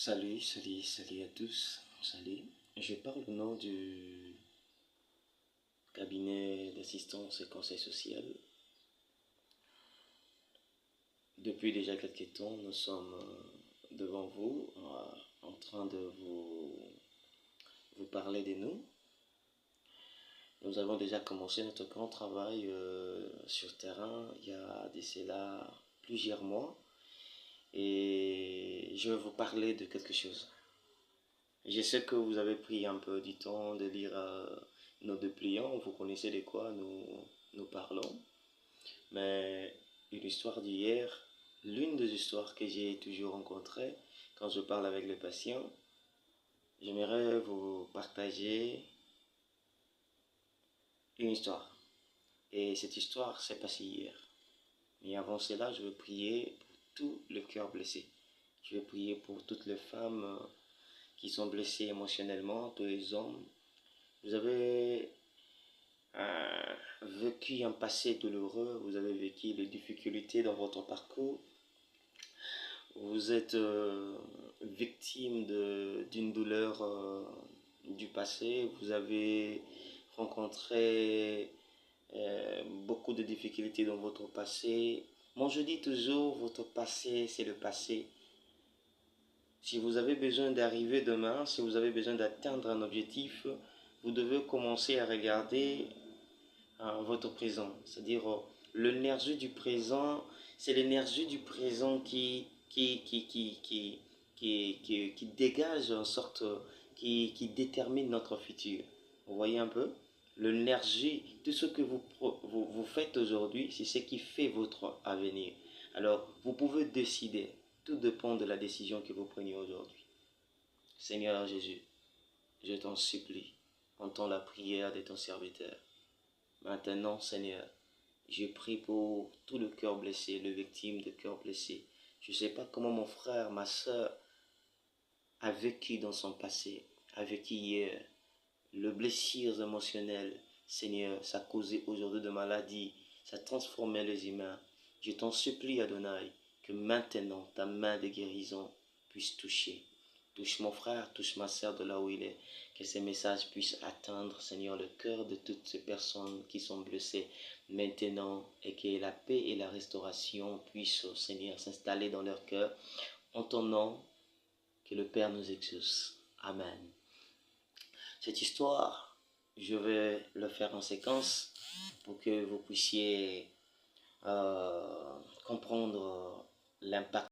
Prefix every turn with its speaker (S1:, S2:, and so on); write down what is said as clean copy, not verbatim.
S1: Salut à tous. Salut. Je parle au nom du cabinet d'assistance et conseil social. Depuis déjà quelques temps, nous sommes devant vous en train de vous parler de nous. Nous avons déjà commencé notre grand travail sur terrain il y a de cela plusieurs mois et je vais vous parler de quelque chose. Je sais que vous avez pris un peu du temps de lire nos dépliants, vous connaissez de quoi nous parlons, mais une histoire d'hier, l'une des histoires que j'ai toujours rencontrées quand je parle avec les patients, j'aimerais vous partager une histoire. Et cette histoire s'est passée hier. Mais avant cela, je veux prier pour tout le cœur blessé. Je veux prier pour toutes les femmes qui sont blessées émotionnellement, tous les hommes. Vous avez vécu un passé douloureux, vous avez vécu des difficultés dans votre parcours, vous êtes victime d'une douleur du passé, vous avez rencontré beaucoup de difficultés dans votre passé. Moi je dis toujours, votre passé c'est le passé. Si vous avez besoin d'arriver demain, si vous avez besoin d'atteindre un objectif, vous devez commencer à regarder votre présent. C'est-à-dire l'énergie du présent, c'est l'énergie du présent qui dégage en sorte, qui détermine notre futur. Vous voyez un peu? L'énergie, tout ce que vous faites aujourd'hui, c'est ce qui fait votre avenir. Alors, vous pouvez décider. Tout dépend de la décision que vous preniez aujourd'hui. Seigneur Jésus, je t'en supplie, entends la prière de ton serviteur. Maintenant, Seigneur, je prie pour tout le cœur blessé, les victimes de cœur blessé. Je ne sais pas comment mon frère, ma soeur a vécu dans son passé, a vécu hier. Le blessure émotionnel, Seigneur, ça a causé aujourd'hui de maladies, ça a transformé les humains. Je t'en supplie, Adonai, que maintenant ta main de guérison puisse toucher. Touche mon frère, touche ma soeur de là où il est. Que ces messages puissent atteindre, Seigneur, le cœur de toutes ces personnes qui sont blessées maintenant et que la paix et la restauration puissent, Seigneur, s'installer dans leur cœur. En ton nom, que le Père nous exauce. Amen. Cette histoire, je vais le faire en séquence pour que vous puissiez comprendre l'impact